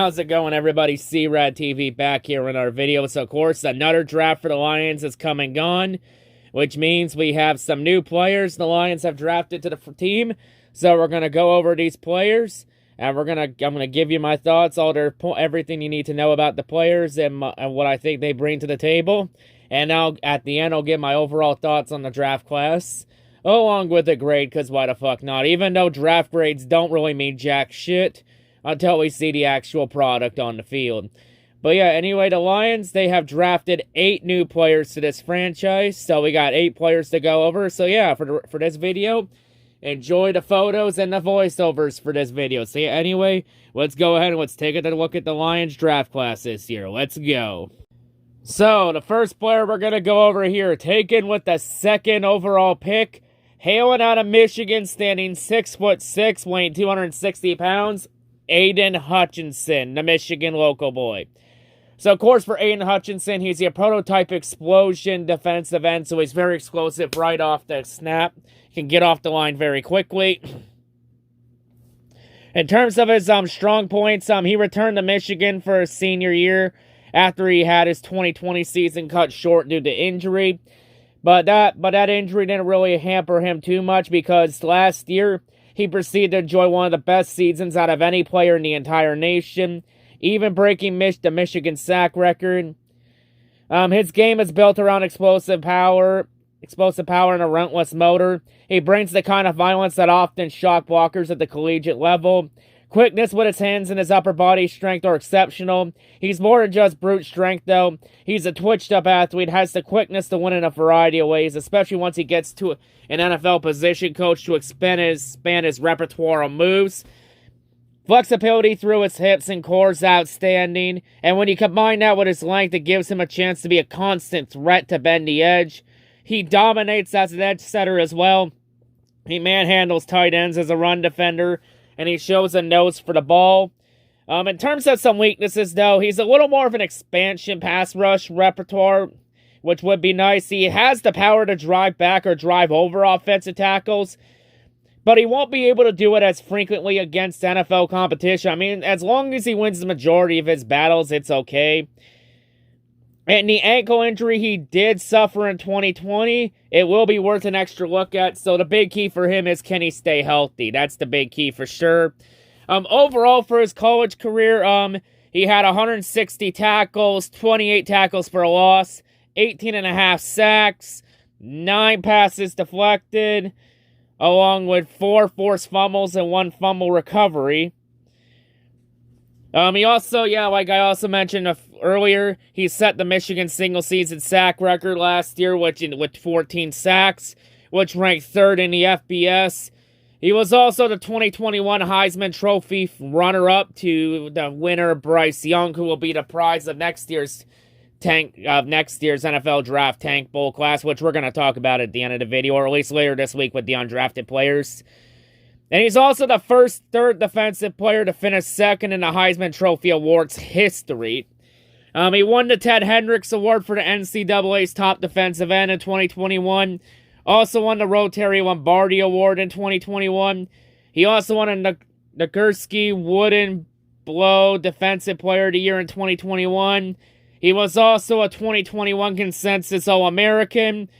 How's it going, everybody? C-RadTV back here in our video. So, of course, another draft for the Lions is come and gone, which means we have some new players the Lions have drafted to the team. So, we're going to go over these players, and I'm going to give you my thoughts, everything you need to know about the players and what I think they bring to the table. And now, at the end, I'll give my overall thoughts on the draft class, along with a grade, because why the fuck not? Even though draft grades don't really mean jack shit until we see the actual product on the field. But yeah, anyway, the Lions, they have drafted 8 new players to this franchise, so we got 8 players to go over. So yeah, for this video, enjoy the photos and the voiceovers for this video. So yeah, anyway, let's go ahead and let's take a look at the Lions draft class this year. Let's go. So, the first player we're going to go over here, taken with the 2nd overall pick, hailing out of Michigan, standing 6'6", weighing 260 pounds, Aidan Hutchinson, the Michigan local boy. So, of course, for Aidan Hutchinson, he's a prototype explosion defensive end, so he's very explosive right off the snap. He can get off the line very quickly. In terms of his strong points, he returned to Michigan for his senior year after he had his 2020 season cut short due to injury. But that injury didn't really hamper him too much, because last year he proceeded to enjoy one of the best seasons out of any player in the entire nation, even breaking the Michigan sack record. His game is built around explosive power and a relentless motor. He brings the kind of violence that often shock blockers at the collegiate level. Quickness with his hands and his upper body strength are exceptional. He's more than just brute strength, though. He's a twitched-up athlete, has the quickness to win in a variety of ways, especially once he gets to an NFL position coach to expand his repertoire of moves. Flexibility through his hips and core is outstanding, and when you combine that with his length, it gives him a chance to be a constant threat to bend the edge. He dominates as an edge setter as well. He manhandles tight ends as a run defender, and he shows a nose for the ball. In terms of some weaknesses, though, he's a little more of an expansion pass rush repertoire, which would be nice. He has the power to drive back or drive over offensive tackles, but he won't be able to do it as frequently against NFL competition. I mean, as long as he wins the majority of his battles, it's okay. And the ankle injury he did suffer in 2020, it will be worth an extra look at. So the big key for him is, can he stay healthy? That's the big key for sure. Overall, for his college career, he had 160 tackles, 28 tackles for a loss, 18.5 sacks, 9 passes deflected, along with 4 forced fumbles and 1 fumble recovery. He also, like I also mentioned earlier, he set the Michigan single-season sack record last year, with 14 sacks, which ranked 3rd in the FBS. He was also the 2021 Heisman Trophy runner-up to the winner, Bryce Young, who will be the prize of next year's NFL Draft Tank Bowl class, which we're going to talk about at the end of the video, or at least later this week with the undrafted players. And he's also the first third defensive player to finish 2nd in the Heisman Trophy Awards history. He won the Ted Hendricks Award for the NCAA's top defensive end in 2021. Also won the Rotary Lombardi Award in 2021. He also won a Nagurski Wooden Blow Defensive Player of the Year in 2021. He was also a 2021 Consensus All-American.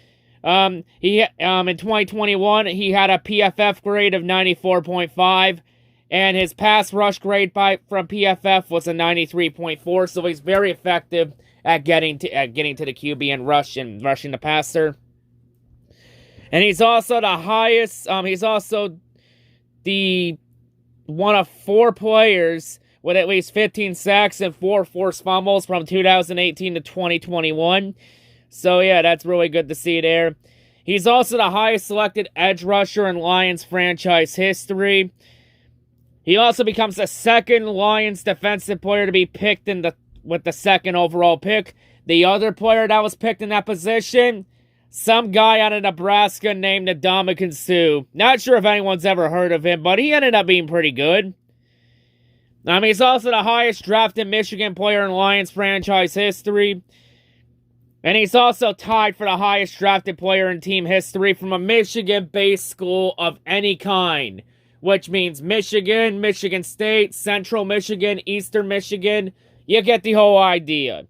In 2021, he had a PFF grade of 94.5, and his pass rush grade from PFF was a 93.4, so he's very effective at getting to the QB and rushing the passer. And he's also the highest, he's also the one of 4 players with at least 15 sacks and 4 forced fumbles from 2018 to 2021. So, yeah, that's really good to see there. He's also the highest selected edge rusher in Lions franchise history. He also becomes the 2nd Lions defensive player to be picked with the 2nd overall pick. The other player that was picked in that position, some guy out of Nebraska named Ndamukong Suh. Not sure if anyone's ever heard of him, but he ended up being pretty good. He's also the highest drafted Michigan player in Lions franchise history. And he's also tied for the highest drafted player in team history from a Michigan-based school of any kind, which means Michigan, Michigan State, Central Michigan, Eastern Michigan. You get the whole idea.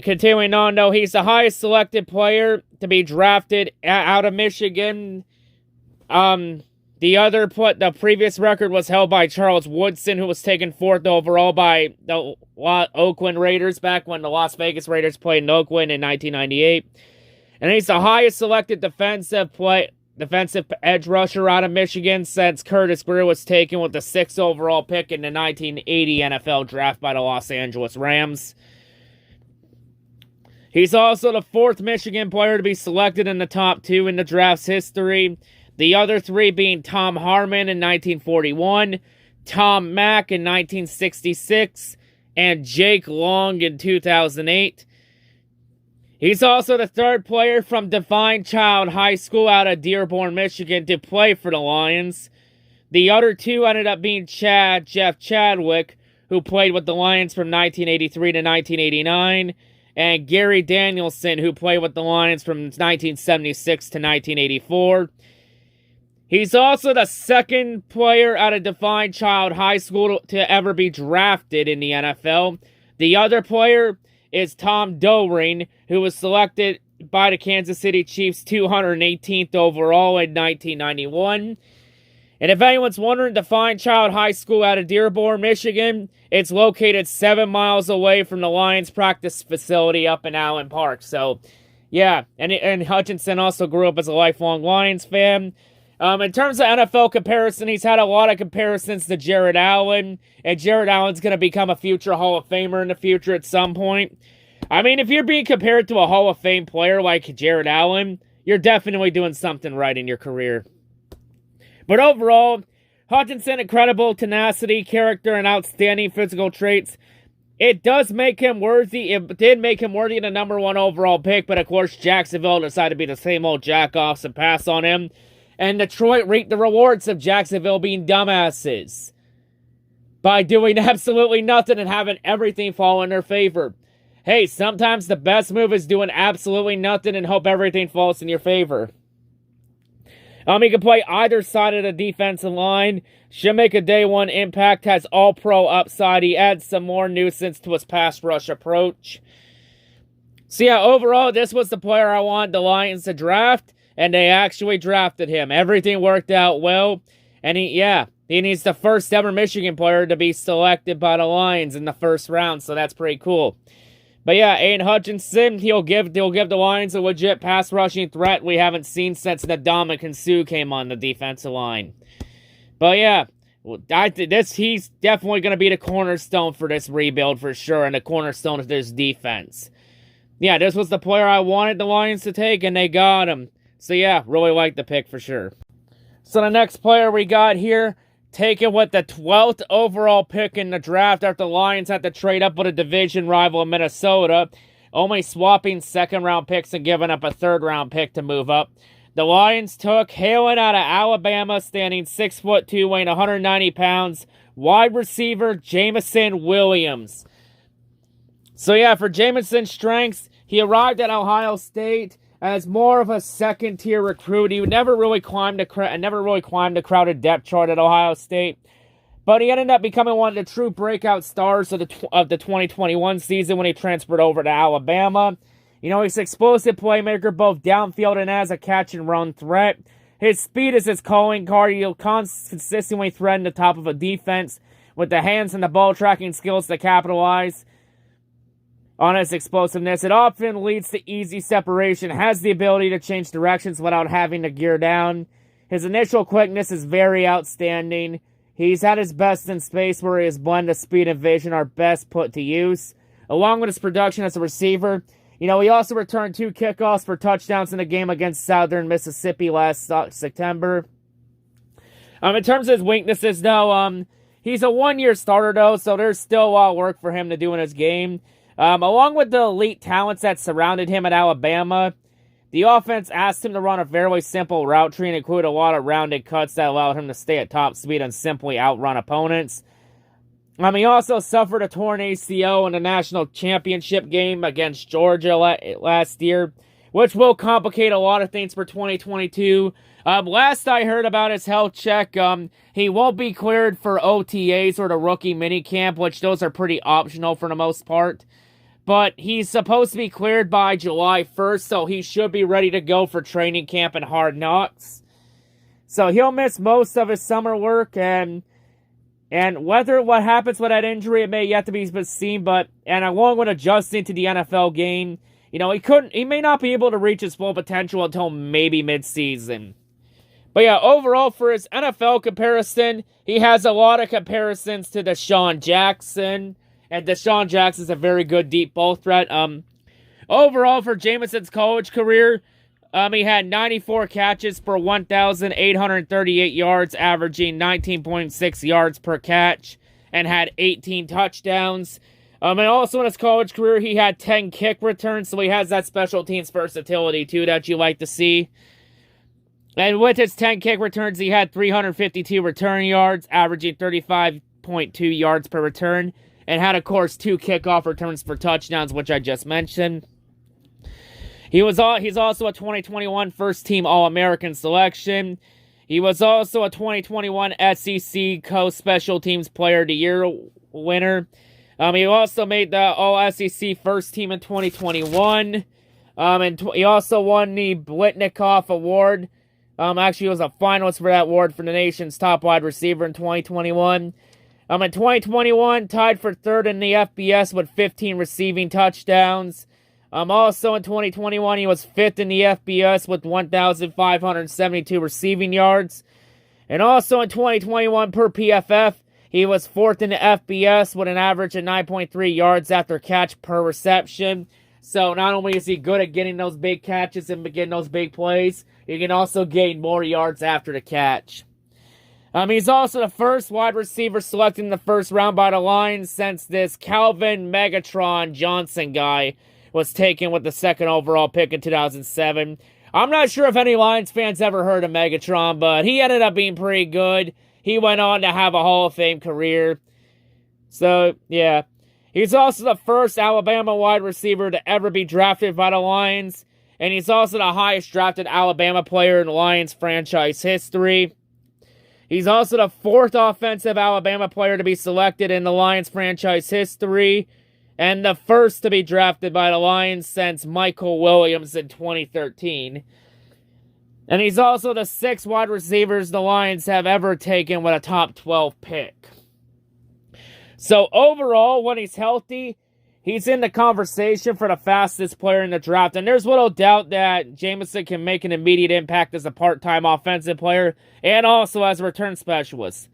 Continuing on, though, he's the highest selected player to be drafted out of Michigan. The previous record was held by Charles Woodson, who was taken 4th overall by the Oakland Raiders back when the Las Vegas Raiders played in Oakland in 1998. And he's the highest selected defensive edge rusher out of Michigan since Curtis Greer was taken with the 6th overall pick in the 1980 NFL draft by the Los Angeles Rams. He's also the 4th Michigan player to be selected in the top 2 in the draft's history. The other 3 being Tom Harmon in 1941, Tom Mack in 1966, and Jake Long in 2008. He's also the 3rd player from Divine Child High School out of Dearborn, Michigan to play for the Lions. The other 2 ended up being Jeff Chadwick, who played with the Lions from 1983 to 1989, and Gary Danielson, who played with the Lions from 1976 to 1984. He's also the 2nd player out of Divine Child High School to ever be drafted in the NFL. The other player is Tom Doering, who was selected by the Kansas City Chiefs 218th overall in 1991. And if anyone's wondering, Divine Child High School out of Dearborn, Michigan, it's located 7 miles away from the Lions practice facility up in Allen Park. So, yeah, and Hutchinson also grew up as a lifelong Lions fan. In terms of NFL comparison, he's had a lot of comparisons to Jared Allen, and Jared Allen's going to become a future Hall of Famer in the future at some point. I mean, if you're being compared to a Hall of Fame player like Jared Allen, you're definitely doing something right in your career. But overall, Hutchinson, incredible tenacity, character, and outstanding physical traits. It does make him worthy. It did make him worthy of the number 1 overall pick, but of course, Jacksonville decided to be the same old jackoffs and pass on him. And Detroit reaped the rewards of Jacksonville being dumbasses by doing absolutely nothing and having everything fall in their favor. Hey, sometimes the best move is doing absolutely nothing and hope everything falls in your favor. He can play either side of the defensive line. Should make a day 1 impact. Has all-pro upside. He adds some more nuisance to his pass rush approach. So yeah, overall, this was the player I wanted the Lions to draft. And they actually drafted him. Everything worked out well. And he needs the first ever Michigan player to be selected by the Lions in the first round. So that's pretty cool. But yeah, Aidan Hutchinson, he'll give the Lions a legit pass rushing threat we haven't seen since Ndamukong Suh came on the defensive line. But yeah, he's definitely going to be the cornerstone for this rebuild for sure, and the cornerstone of this defense. Yeah, this was the player I wanted the Lions to take, and they got him. So yeah, really like the pick for sure. So the next player we got here, taken with the 12th overall pick in the draft after the Lions had to trade up with a division rival in Minnesota, only swapping 2nd-round picks and giving up a 3rd-round pick to move up. The Lions took, hailing out of Alabama, standing 6'2", weighing 190 pounds, wide receiver Jamison Williams. So yeah, for Jamison's strengths, he arrived at Ohio State as more of a 2nd-tier recruit. He never really climbed a crowded depth chart at Ohio State, but he ended up becoming one of the true breakout stars of the 2021 season when he transferred over to Alabama. You know, he's an explosive playmaker both downfield and as a catch-and-run threat. His speed is his calling card. He'll consistently threaten the top of a defense with the hands and the ball-tracking skills to capitalize on his explosiveness. It often leads to easy separation, has the ability to change directions without having to gear down. His initial quickness is very outstanding. He's at his best in space where his blend of speed and vision are best put to use. Along with his production as a receiver, you know, he also returned 2 kickoffs for touchdowns in a game against Southern Mississippi last September. In terms of his weaknesses, though, he's a 1-year starter, though, so there's still a lot of work for him to do in his game. Along with the elite talents that surrounded him at Alabama, the offense asked him to run a fairly simple route tree and include a lot of rounded cuts that allowed him to stay at top speed and simply outrun opponents. He also suffered a torn ACL in the national championship game against Georgia last year, which will complicate a lot of things for 2022. Last I heard about his health check, he won't be cleared for OTAs or the rookie minicamp, which those are pretty optional for the most part. But he's supposed to be cleared by July 1st, so he should be ready to go for training camp and Hard Knocks. So he'll miss most of his summer work, and whether what happens with that injury, it may yet to be seen, and along with adjusting to the NFL game, he may not be able to reach his full potential until maybe mid-season. But yeah, overall, for his NFL comparison, he has a lot of comparisons to Deshaun Jackson, and Deshaun Jackson's a very good deep ball threat. Overall, for Jamison's college career, he had 94 catches for 1,838 yards, averaging 19.6 yards per catch, and had 18 touchdowns. And also in his college career, he had 10 kick returns, so he has that special teams versatility, too, that you like to see. And with his 10 kick returns, he had 352 return yards, averaging 35.2 yards per return, and had, of course, 2 kickoff returns for touchdowns, which I just mentioned. He's also a 2021 first-team All-American selection. He was also a 2021 SEC Coast Special Teams Player of the Year winner. He also made the All-SEC first team in 2021. And he also won the Blitnikoff Award. Actually, he was a finalist for that award for the nation's top wide receiver in 2021. In 2021, tied for third in the FBS with 15 receiving touchdowns. Also in 2021, he was fifth in the FBS with 1,572 receiving yards. And also in 2021, per PFF, he was fourth in the FBS with an average of 9.3 yards after catch per reception. So not only is he good at getting those big catches and getting those big plays, he can also gain more yards after the catch. He's also the first wide receiver selected in the first round by the Lions since this Calvin Megatron Johnson guy was taken with the second overall pick in 2007. I'm not sure if any Lions fans ever heard of Megatron, but he ended up being pretty good. He went on to have a Hall of Fame career. So, yeah. He's also the first Alabama wide receiver to ever be drafted by the Lions. And he's also the highest drafted Alabama player in Lions franchise history. He's also the fourth offensive Alabama player to be selected in the Lions franchise history. And the first to be drafted by the Lions since Michael Williams in 2013. And he's also the sixth wide receivers the Lions have ever taken with a top 12 pick. So overall, when he's healthy, he's in the conversation for the fastest player in the draft. And there's little doubt that Jamison can make an immediate impact as a part-time offensive player and also as a return specialist.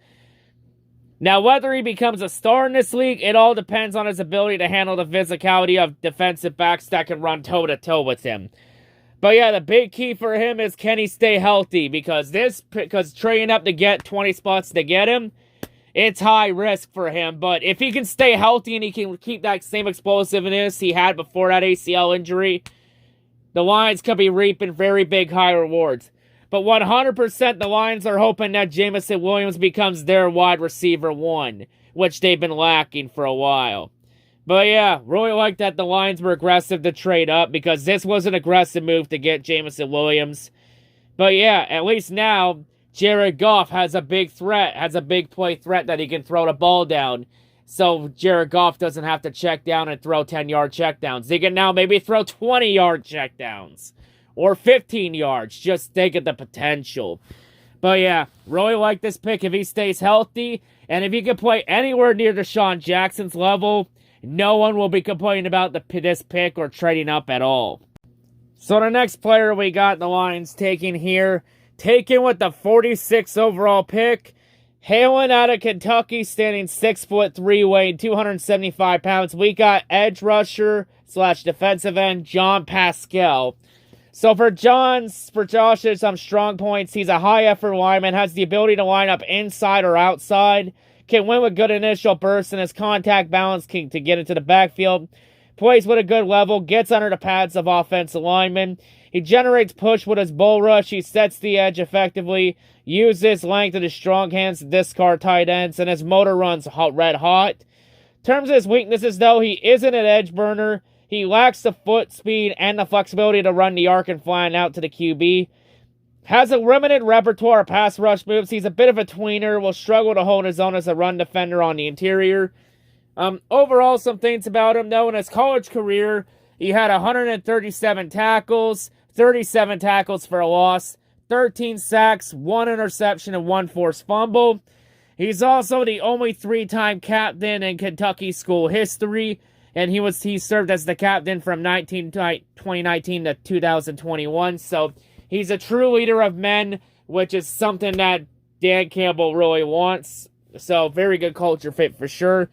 Now, whether he becomes a star in this league, it all depends on his ability to handle the physicality of defensive backs that can run toe-to-toe with him. But yeah, the big key for him is, can he stay healthy? Because trading up to get 20 spots to get him, it's high risk for him. But if he can stay healthy and he can keep that same explosiveness he had before that ACL injury, the Lions could be reaping very big high rewards. But 100% the Lions are hoping that Jamison Williams becomes their wide receiver one, which they've been lacking for a while. But yeah, really like that the Lions were aggressive to trade up, because this was an aggressive move to get Jamison Williams. But yeah, at least now, Jared Goff has a big threat, has a big play threat that he can throw the ball down. So Jared Goff doesn't have to check down and throw 10-yard checkdowns. He can now maybe throw 20-yard checkdowns. Or 15 yards. Just think of the potential. But yeah, really like this pick if he stays healthy. And if he can play anywhere near Deshaun Jackson's level, no one will be complaining about this pick or trading up at all. So the next player we got the Lions taking here, taken with the 46th overall pick, hailing out of Kentucky, standing 6'3", weighing 275 pounds. We got edge rusher / defensive end John Paschal. So for Josh's strong points, he's a high-effort lineman, has the ability to line up inside or outside, can win with good initial bursts, and his contact balance to get into the backfield, plays with a good level, gets under the pads of offensive linemen. He generates push with his bull rush, he sets the edge effectively, uses length of his strong hands to discard tight ends, and his motor runs red hot. In terms of his weaknesses, though, he isn't an edge burner. He lacks the foot speed and the flexibility to run the arc and flying out to the QB. Has a limited repertoire of pass rush moves. He's a bit of a tweener. Will struggle to hold his own as a run defender on the interior. Overall, some things about him, though. In his college career, he had 137 tackles, 37 tackles for a loss, 13 sacks, 1 interception, and 1 forced fumble. He's also the only 3-time captain in Kentucky school history, and he served as the captain from 2019 to 2021. So he's a true leader of men, which is something that Dan Campbell really wants. So very good culture fit for sure.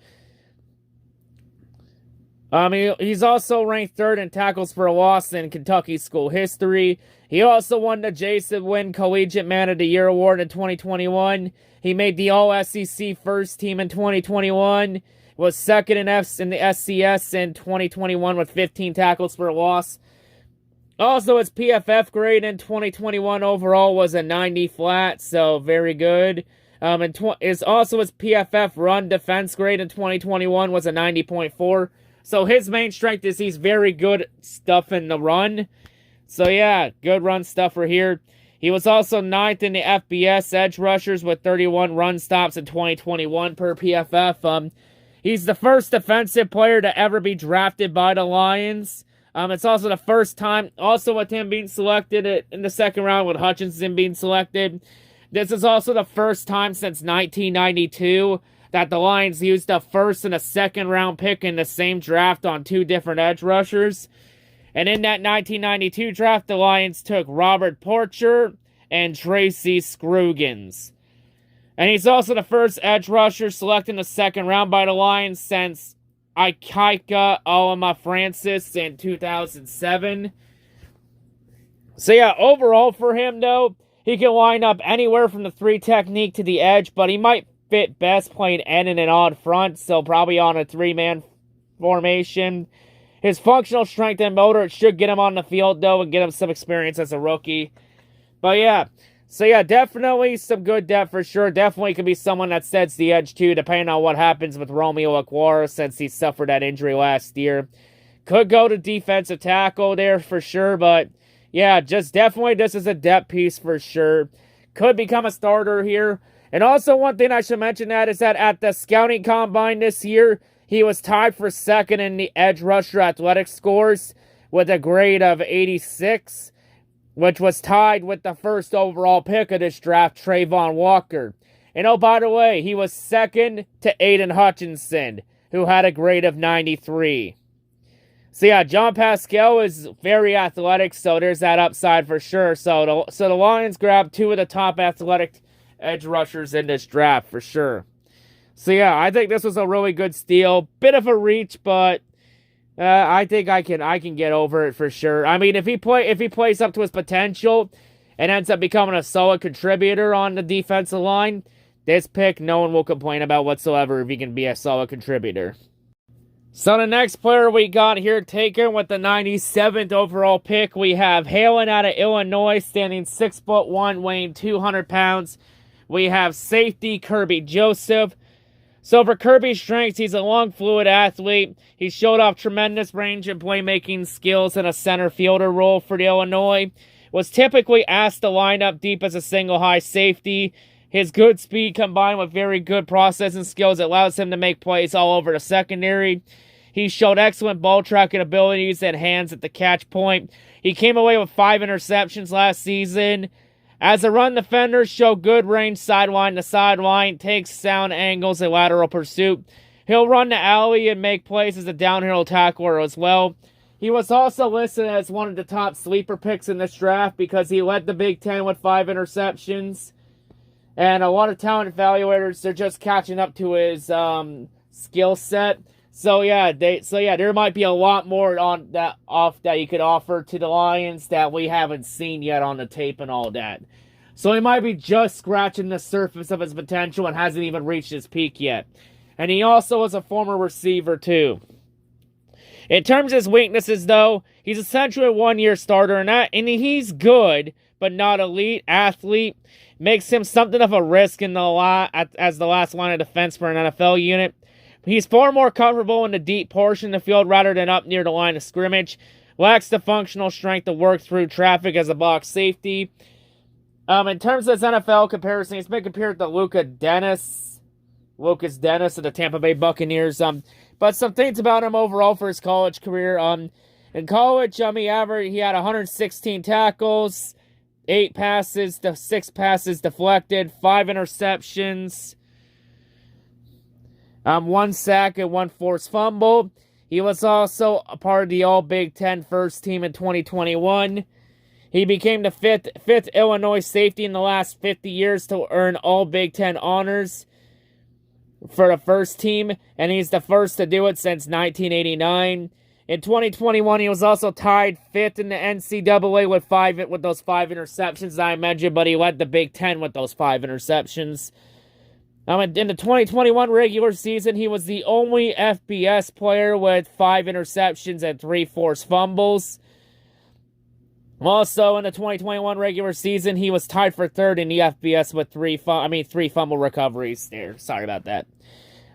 He's also ranked 3rd in tackles for a loss in Kentucky school history. He also won the Jason Wynn Collegiate Man of the Year Award in 2021. He made the All-SEC first team in 2021. Was 2nd in the SCS in 2021 with 15 tackles for a loss. Also, his PFF grade in 2021 overall was a 90 flat, so very good. His PFF run defense grade in 2021 was a 90.4. So his main strength is he's very good stuffing the run. So yeah, good run stuffer here. He was also 9th in the FBS edge rushers with 31 run stops in 2021 per PFF. He's the first defensive player to ever be drafted by the Lions. It's also the first time, also with him being selected in the 2nd round, with Hutchinson being selected. This is also the first time since 1992 that the Lions used a 1st and a 2nd round pick in the same draft on 2 different edge rushers. And in that 1992 draft, the Lions took Robert Porcher and Tracy Scroogins. And he's also the first edge rusher selected in the 2nd round by the Lions since Ikaika Alama Francis in 2007. So yeah, overall for him though, he can line up anywhere from the 3 technique to the edge, but he might fit best playing end in an odd front, so probably on a 3-man formation. His functional strength and motor, it should get him on the field, though, and get him some experience as a rookie. But yeah, so yeah, definitely some good depth for sure. Definitely could be someone that sets the edge, too, depending on what happens with Romeo Okwara, since he suffered that injury last year. Could go to defensive tackle there for sure, but yeah, just definitely this is a depth piece for sure. Could become a starter here. And also one thing I should mention is that at the scouting combine this year, he was tied for 2nd in the edge rusher athletic scores with a grade of 86, which was tied with the 1st overall pick of this draft, Trayvon Walker. And oh, by the way, he was 2nd to Aidan Hutchinson, who had a grade of 93. So yeah, John Paschal is very athletic, so there's that upside for sure. So the Lions grabbed 2 of the top athletic edge rushers in this draft for sure. So yeah, I think this was a really good steal. Bit of a reach, but I think I can get over it for sure. I mean, if he plays up to his potential and ends up becoming a solid contributor on the defensive line, this pick no one will complain about whatsoever if he can be a solid contributor. So the next player we got here taken with the 97th overall pick, we have hailing out of Illinois, standing 6'1", weighing 200 pounds. We have safety Kirby Joseph. So for Kirby's strengths, he's a long, fluid athlete. He showed off tremendous range and playmaking skills in a center fielder role for the Illinois. Was typically asked to line up deep as a single high safety. His good speed combined with very good processing skills allows him to make plays all over the secondary. He showed excellent ball tracking abilities and hands at the catch point. He came away with 5 interceptions last season. As a run defender, showed good range sideline to sideline, takes sound angles in lateral pursuit. He'll run the alley and make plays as a downhill tackler as well. He was also listed as one of the top sleeper picks in this draft because he led the Big Ten with 5 interceptions. And a lot of talent evaluators, they're just catching up to his skill set. So yeah, there might be a lot more on that you could offer to the Lions that we haven't seen yet on the tape and all that. So he might be just scratching the surface of his potential and hasn't even reached his peak yet. And he also is a former receiver too. In terms of his weaknesses though, he's essentially a 1-year starter and he's good, but not elite athlete. Makes him something of a risk in as the last line of defense for an NFL unit. He's far more comfortable in the deep portion of the field rather than up near the line of scrimmage. Lacks the functional strength to work through traffic as a box safety. In terms of his NFL comparison, he's been compared to Lucas Dennis of the Tampa Bay Buccaneers. But some things about him overall for his college career. In college, he had 116 tackles, 6 passes deflected, 5 interceptions, 1 sack, and 1 forced fumble. He was also a part of the All-Big Ten first team in 2021. He became the fifth Illinois safety in the last 50 years to earn All-Big Ten honors for the first team, and he's the first to do it since 1989. In 2021, he was also tied 5th in the NCAA with those 5 interceptions I mentioned, but he led the Big Ten with those 5 interceptions. In the 2021 regular season, he was the only FBS player with 5 interceptions and 3 forced fumbles. Also, in the 2021 regular season, he was tied for 3rd in the FBS with 3 fumble recoveries there. Sorry about that.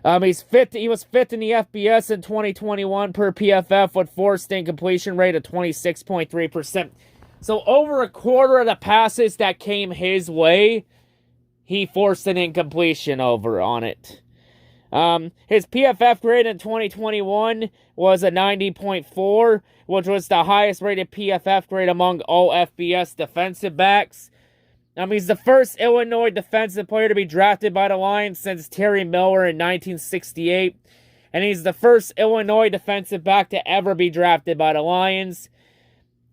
He was 5th in the FBS in 2021 per PFF with forced incompletion rate of 26.3%. So over a quarter of the passes that came his way, he forced an incompletion over on it. His PFF grade in 2021 was a 90.4, which was the highest rated PFF grade among all FBS defensive backs. He's the first Illinois defensive player to be drafted by the Lions since Terry Miller in 1968. And he's the first Illinois defensive back to ever be drafted by the Lions.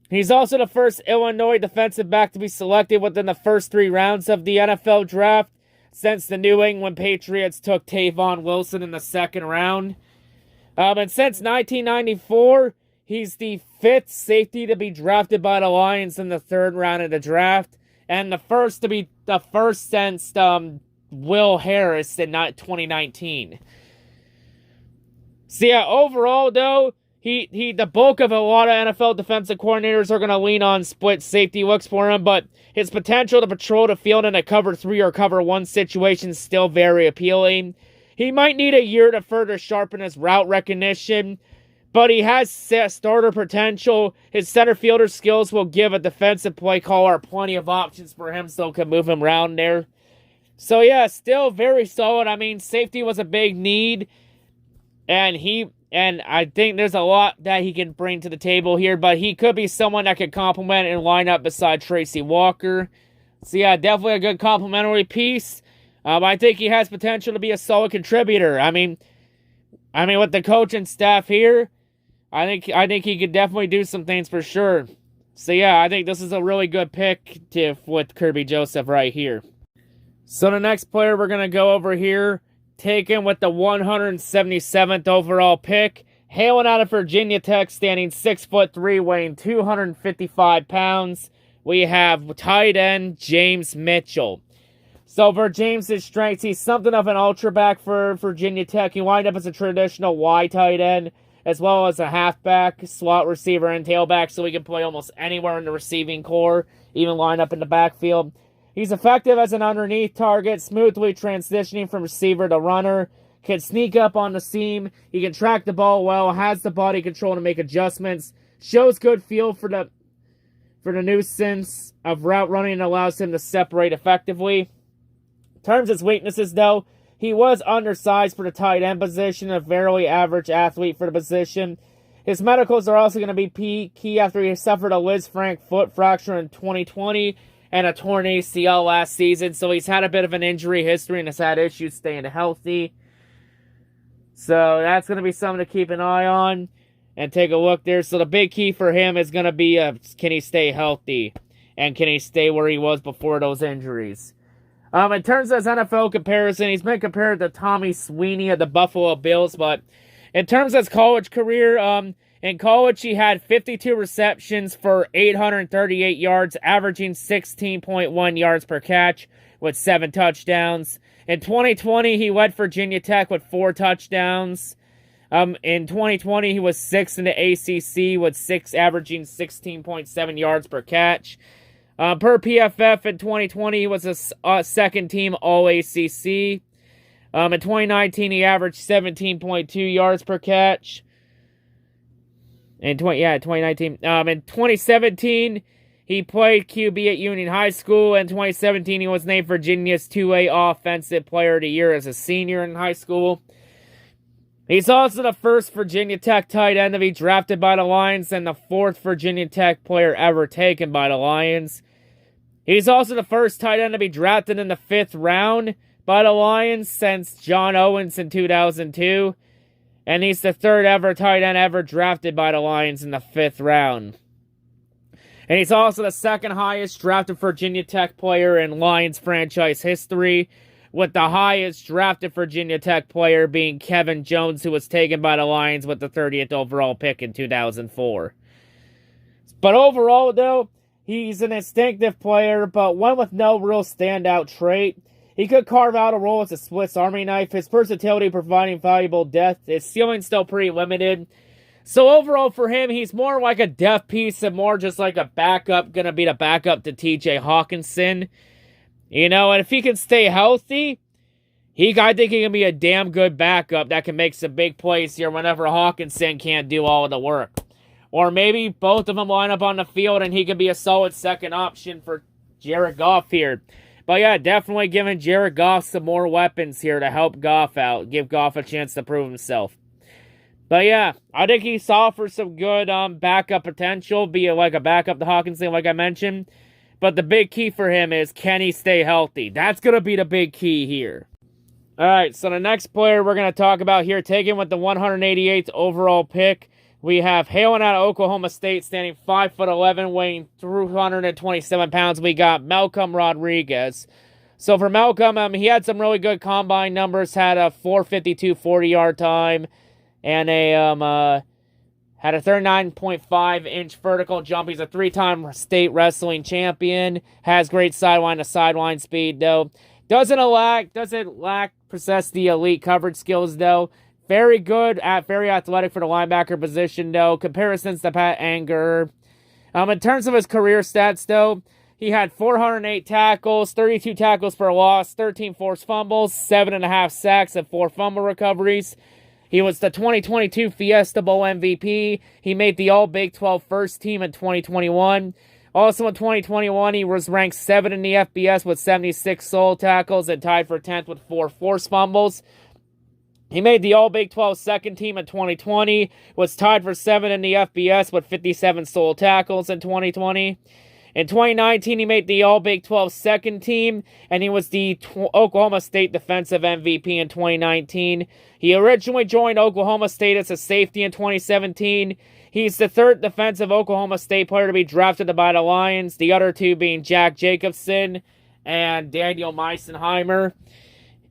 He's also the first Illinois defensive back to be selected within the first 3 rounds of the NFL draft since the New England Patriots took Tavon Wilson in the 2nd round. And since 1994, he's the 5th safety to be drafted by the Lions in the 3rd round of the draft. And the first since Will Harris in 2019. So yeah, overall though, the bulk of a lot of NFL defensive coordinators are going to lean on split safety looks for him, but his potential to patrol the field in a cover 3 or cover 1 situation is still very appealing. He might need a year to further sharpen his route recognition, but he has starter potential. His center fielder skills will give a defensive play caller plenty of options for him, so can move him around there. So yeah, still very solid. Safety was a big need, and I think there's a lot that he can bring to the table here, but he could be someone that could complement and line up beside Tracy Walker. So yeah, definitely a good complementary piece. I think he has potential to be a solid contributor. With the coaching staff here, I think he could definitely do some things for sure. So yeah, I think this is a really good pick with Kirby Joseph right here. So the next player we're going to go over here, taken with the 177th overall pick, hailing out of Virginia Tech, standing 6'3", weighing 255 pounds. We have tight end James Mitchell. So for James's strengths, he's something of an ultra back for Virginia Tech. He lined up as a traditional Y tight end, as well as a halfback, slot receiver, and tailback, so he can play almost anywhere in the receiving core, even line up in the backfield. He's effective as an underneath target, smoothly transitioning from receiver to runner, can sneak up on the seam, he can track the ball well, has the body control to make adjustments, shows good feel for the nuisance of route running, and allows him to separate effectively. In terms of his weaknesses, though, he was undersized for the tight end position, a fairly average athlete for the position. His medicals are also going to be key after he suffered a Liz Frank foot fracture in 2020 and a torn ACL last season, so he's had a bit of an injury history and has had issues staying healthy. So that's going to be something to keep an eye on and take a look there. So the big key for him is going to be, can he stay healthy? And can he stay where he was before those injuries? In terms of his NFL comparison, he's been compared to Tommy Sweeney of the Buffalo Bills, but in terms of his college career, in college he had 52 receptions for 838 yards, averaging 16.1 yards per catch with 7 touchdowns. In 2020, he led Virginia Tech with 4 touchdowns. In 2020, he was 6th in the ACC with averaging 16.7 yards per catch. Per PFF in 2020, he was a second-team All-ACC. In 2019, he averaged 17.2 yards per catch. In 2019. In 2017, he played QB at Union High School. In 2017, he was named Virginia's 2A Offensive Player of the Year as a senior in high school. He's also the first Virginia Tech tight end to be drafted by the Lions and the fourth Virginia Tech player ever taken by the Lions. He's also the first tight end to be drafted in the 5th round by the Lions since John Owens in 2002. And he's the third ever tight end ever drafted by the Lions in the 5th round. And he's also the second highest drafted Virginia Tech player in Lions franchise history, with the highest drafted Virginia Tech player being Kevin Jones, who was taken by the Lions with the 30th overall pick in 2004. But overall, though, he's an instinctive player, but one with no real standout trait. He could carve out a role as a Swiss Army knife. His versatility providing valuable depth. His ceiling's still pretty limited. So overall for him, he's more like a depth piece and more just like a backup. Gonna be the backup to TJ Hawkinson. You know, and if he can stay healthy, I think he can be a damn good backup that can make some big plays here whenever Hawkinson can't do all of the work. Or maybe both of them line up on the field and he can be a solid second option for Jared Goff here. But yeah, definitely giving Jared Goff some more weapons here to help Goff out. Give Goff a chance to prove himself. But yeah, I think he's offers some good backup potential. Be like a backup to Hawkinson, like I mentioned. But the big key for him is, can he stay healthy? That's going to be the big key here. Alright, so the next player we're going to talk about here, taken with the 188th overall pick, we have hailing out of Oklahoma State, standing 5'11", weighing 227 pounds. We got Malcolm Rodriguez. So for Malcolm, he had some really good combine numbers. Had a 4.52 40-yard time, and had a 39.5-inch vertical jump. He's a 3-time state wrestling champion. Has great sideline-to-sideline speed, though. Doesn't possess the elite coverage skills, though. Very good, very athletic for the linebacker position, though. Comparisons to Pat Anger. In terms of his career stats, though, he had 408 tackles, 32 tackles for a loss, 13 forced fumbles, 7.5 sacks, and 4 fumble recoveries. He was the 2022 Fiesta Bowl MVP. He made the All-Big 12 first team in 2021. Also in 2021, he was ranked 7th in the FBS with 76 solo tackles and tied for 10th with 4 forced fumbles. He made the All-Big 12 second team in 2020, was tied for 7th in the FBS with 57 solo tackles in 2020. In 2019, he made the All-Big 12 second team, and he was the Oklahoma State Defensive MVP in 2019. He originally joined Oklahoma State as a safety in 2017. He's the third defensive Oklahoma State player to be drafted by the Lions, the other two being Jack Jacobson and Daniel Meisenheimer.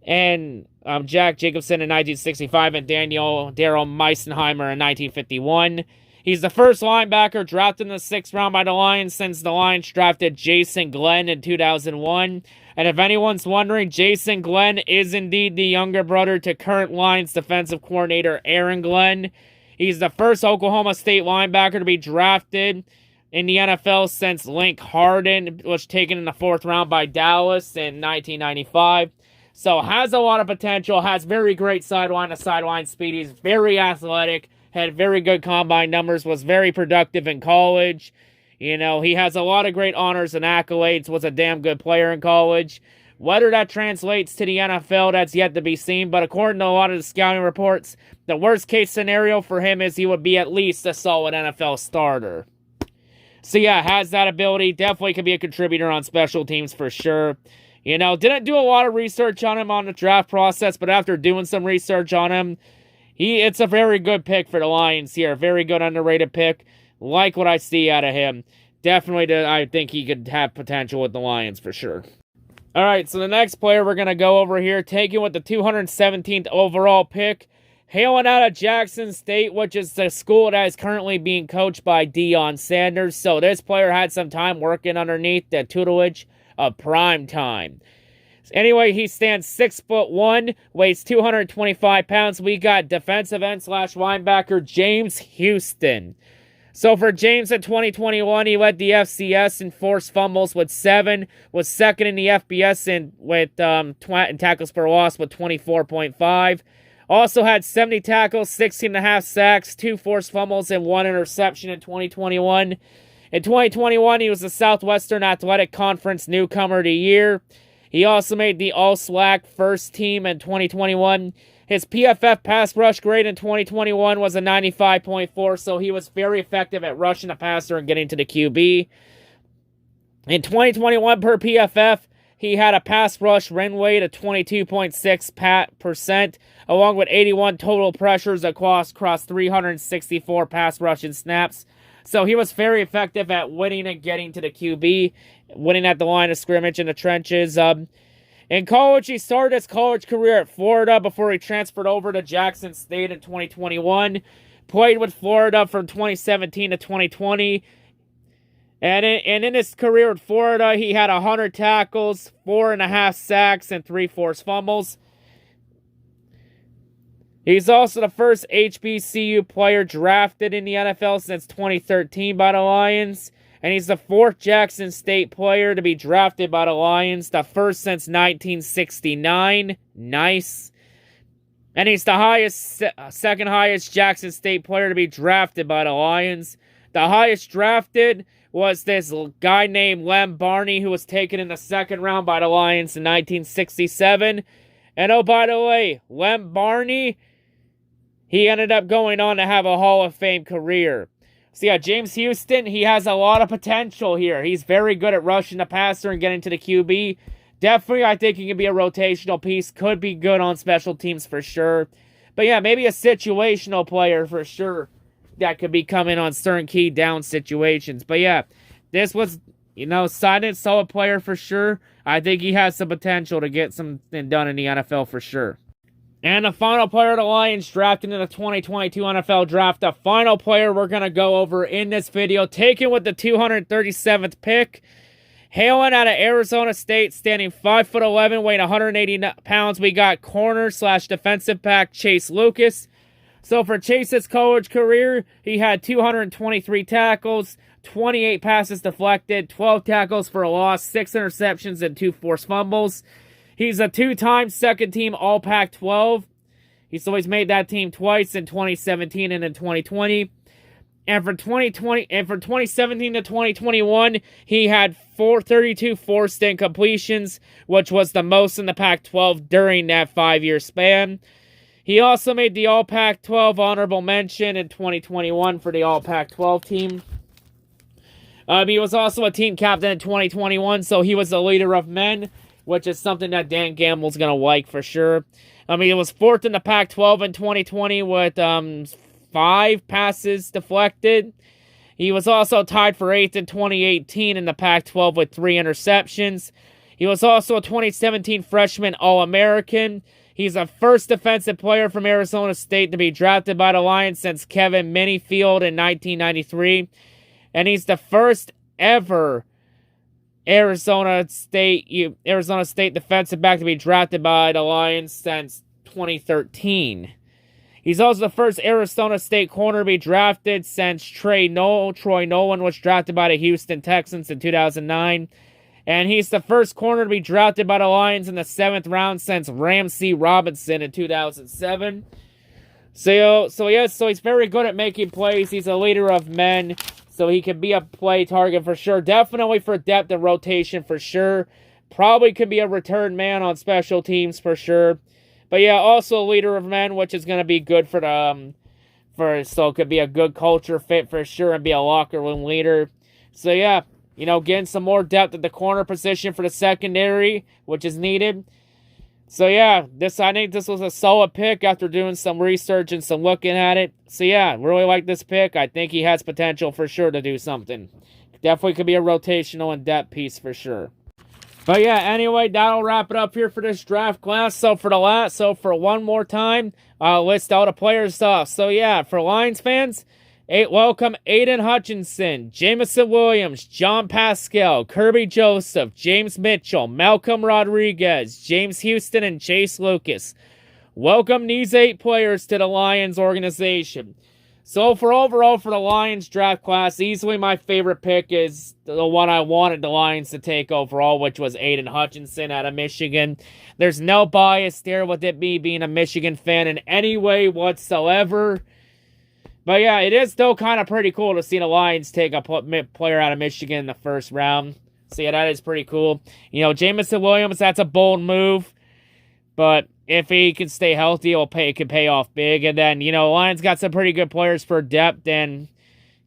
And Jack Jacobson in 1965 and Daryl Meisenheimer in 1951. He's the first linebacker drafted in the 6th round by the Lions since the Lions drafted Jason Glenn in 2001. And if anyone's wondering, Jason Glenn is indeed the younger brother to current Lions defensive coordinator Aaron Glenn. He's the first Oklahoma State linebacker to be drafted in the NFL since Link Harden was taken in the 4th round by Dallas in 1995. So has a lot of potential, has very great sideline-to-sideline speed. He's very athletic, had very good combine numbers, was very productive in college. You know, he has a lot of great honors and accolades, was a damn good player in college. Whether that translates to the NFL, that's yet to be seen. But according to a lot of the scouting reports, the worst-case scenario for him is he would be at least a solid NFL starter. So yeah, has that ability. Definitely could be a contributor on special teams for sure. You know, didn't do a lot of research on him on the draft process, but after doing some research on him, it's a very good pick for the Lions here. Very good underrated pick. Like what I see out of him. Definitely, I think he could have potential with the Lions for sure. All right, so the next player we're going to go over here, taken with the 217th overall pick, hailing out of Jackson State, which is the school that is currently being coached by Deion Sanders. So this player had some time working underneath the tutelage of Prime Time. Anyway, he stands 6'1", weighs 225 pounds. We got defensive end / linebacker James Houston. So for James in 2021, he led the FCS in forced fumbles with 7, was second in the FBS in tackles for loss with 24.5. Also had 70 tackles, 16.5 sacks, 2 forced fumbles, and 1 interception in 2021. In 2021, he was the Southwestern Athletic Conference Newcomer of the Year. He also made the All-SWAC first team in 2021. His PFF pass rush grade in 2021 was a 95.4, so he was very effective at rushing the passer and getting to the QB. In 2021 per PFF, he had a pass rush run rate of 22.6%, along with 81 total pressures across 364 pass rushing snaps. So he was very effective at winning and getting to the QB, winning at the line of scrimmage in the trenches. In college, he started his college career at Florida before he transferred over to Jackson State in 2021. Played with Florida from 2017 to 2020. And in his career at Florida, he had 100 tackles, 4.5 sacks, and 3 forced fumbles. He's also the first HBCU player drafted in the NFL since 2013 by the Lions. And he's the 4th Jackson State player to be drafted by the Lions, the first since 1969. Nice. And he's the second highest Jackson State player to be drafted by the Lions. The highest drafted was this guy named Lem Barney, who was taken in the 2nd round by the Lions in 1967. And oh, by the way, Lem Barney, he ended up going on to have a Hall of Fame career. So yeah, James Houston, he has a lot of potential here. He's very good at rushing the passer and getting to the QB. Definitely, I think he can be a rotational piece. Could be good on special teams for sure. But yeah, maybe a situational player for sure that could be coming on certain key down situations. But yeah, this was, solid player for sure. I think he has some potential to get something done in the NFL for sure. And the final player of the Lions drafted in the 2022 NFL Draft, the final player we're going to go over in this video, taken with the 237th pick, hailing out of Arizona State, standing 5'11", weighing 180 pounds, we got corner/defensive back Chase Lucas. So for Chase's college career, he had 223 tackles, 28 passes deflected, 12 tackles for a loss, 6 interceptions, and 2 forced fumbles. He's a 2-time second-team All-Pac-12. He's always made that team twice in 2017 and in 2020. And for 2017 to 2021, he had 432 forced incompletions, which was the most in the Pac-12 during that 5-year span. He also made the All-Pac-12 honorable mention in 2021 for the All-Pac-12 team. He was also a team captain in 2021, so he was a leader of men, which is something that Dan Gamble's going to like for sure. He was 4th in the Pac-12 in 2020 with 5 passes deflected. He was also tied for 8th in 2018 in the Pac-12 with 3 interceptions. He was also a 2017 freshman All-American. He's the first defensive player from Arizona State to be drafted by the Lions since Kevin Minifield in 1993. And he's the first ever Arizona State defensive back to be drafted by the Lions since 2013. He's also the first Arizona State corner to be drafted since Troy Nolan was drafted by the Houston Texans in 2009. And he's the first corner to be drafted by the Lions in the 7th round since Ramsey Robinson in 2007. So he's very good at making plays. He's a leader of men, so he can be a play target for sure. Definitely for depth and rotation for sure. Probably could be a return man on special teams for sure. But yeah, also a leader of men, which is going to be good so it could be a good culture fit for sure and be a locker room leader. So yeah, getting some more depth at the corner position for the secondary, which is needed. So yeah, I think this was a solid pick after doing some research and some looking at it. So yeah, really like this pick. I think he has potential for sure to do something. Definitely could be a rotational and depth piece for sure. But yeah, anyway, that'll wrap it up here for this draft class. So for one more time, I'll list all the players off. So yeah, for Lions fans, welcome Aidan Hutchinson, Jamison Williams, John Paschal, Kirby Joseph, James Mitchell, Malcolm Rodriguez, James Houston, and Chase Lucas. Welcome these 8 players to the Lions organization. So for overall for the Lions draft class, easily my favorite pick is the one I wanted the Lions to take overall, which was Aidan Hutchinson out of Michigan. There's no bias there with it me being a Michigan fan in any way whatsoever. But yeah, it is still kind of pretty cool to see the Lions take a player out of Michigan in the first round. So yeah, that is pretty cool. You know, Jamison Williams, that's a bold move. But if he can stay healthy, it could pay off big. And then, you know, Lions got some pretty good players for depth and,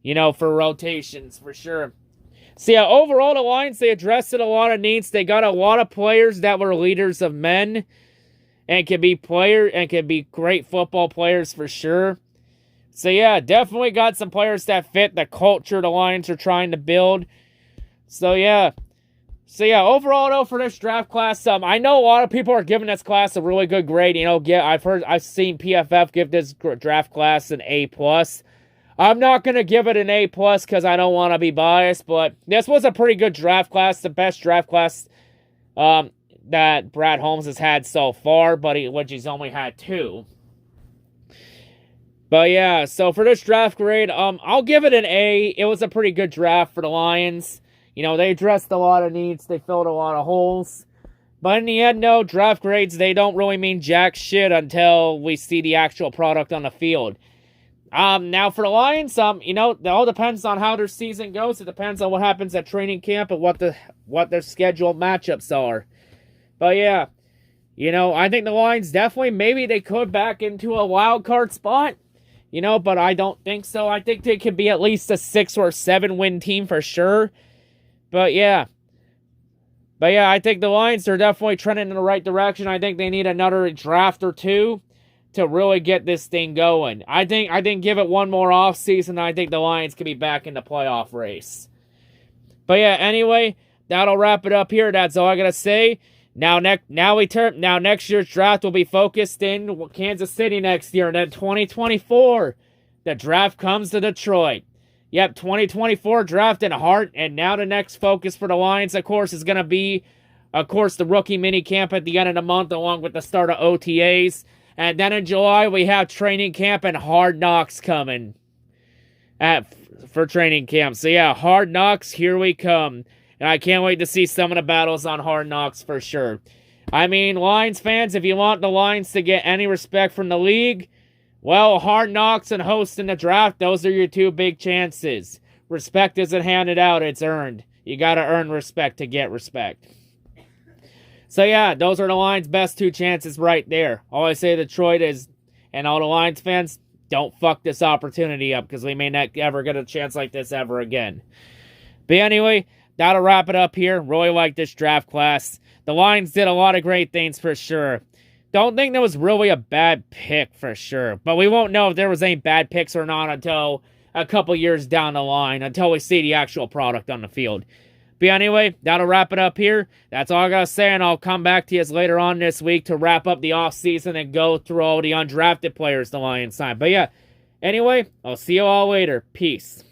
you know, for rotations, for sure. So, yeah, overall, the Lions, they addressed a lot of needs. They got a lot of players that were leaders of men and can be great football players for sure. So, yeah, definitely got some players that fit the culture the Lions are trying to build. So, yeah. Overall, though, for this draft class, I know a lot of people are giving this class a really good grade. You know, I've seen PFF give this draft class an A+. I'm not going to give it an A+ because I don't want to be biased, but this was a pretty good draft class, the best draft class that Brad Holmes has had so far, which he's only had 2. But yeah, so for this draft grade, I'll give it an A. It was a pretty good draft for the Lions. You know, they addressed a lot of needs. They filled a lot of holes. But in the end, no, draft grades, they don't really mean jack shit until we see the actual product on the field. Now for the Lions, you know, it all depends on how their season goes. It depends on what happens at training camp and what their scheduled matchups are. But yeah, you know, I think the Lions definitely, maybe they could back into a wild card spot. You know, but I don't think so. I think they could be at least a 6 or 7 win team for sure. But yeah, I think the Lions are definitely trending in the right direction. I think they need another draft or 2 to really get this thing going. I think give it one more offseason, I think the Lions can be back in the playoff race. But yeah, anyway, that'll wrap it up here. That's all I gotta say. Now next year's draft will be focused in Kansas City next year, and then 2024, the draft comes to Detroit. Yep, 2024 draft in Hart, and now the next focus for the Lions, of course, is going to be, of course, the rookie mini camp at the end of the month, along with the start of OTAs. And then in July, we have training camp and Hard Knocks coming for training camp. So yeah, Hard Knocks, here we come. And I can't wait to see some of the battles on Hard Knocks for sure. I mean, Lions fans, if you want the Lions to get any respect from the league, well, Hard Knocks and hosting the draft, those are your 2 big chances. Respect isn't handed out, it's earned. You gotta earn respect to get respect. So yeah, those are the Lions' best 2 chances right there. All I say to Detroit is, and all the Lions fans, don't fuck this opportunity up, because we may not ever get a chance like this ever again. But anyway, that'll wrap it up here. Really like this draft class. The Lions did a lot of great things for sure. Don't think there was really a bad pick for sure. But we won't know if there was any bad picks or not until a couple years down the line, until we see the actual product on the field. But anyway, that'll wrap it up here. That's all I gotta say, and I'll come back to you later on this week to wrap up the offseason and go through all the undrafted players the Lions signed. But yeah, anyway, I'll see you all later. Peace.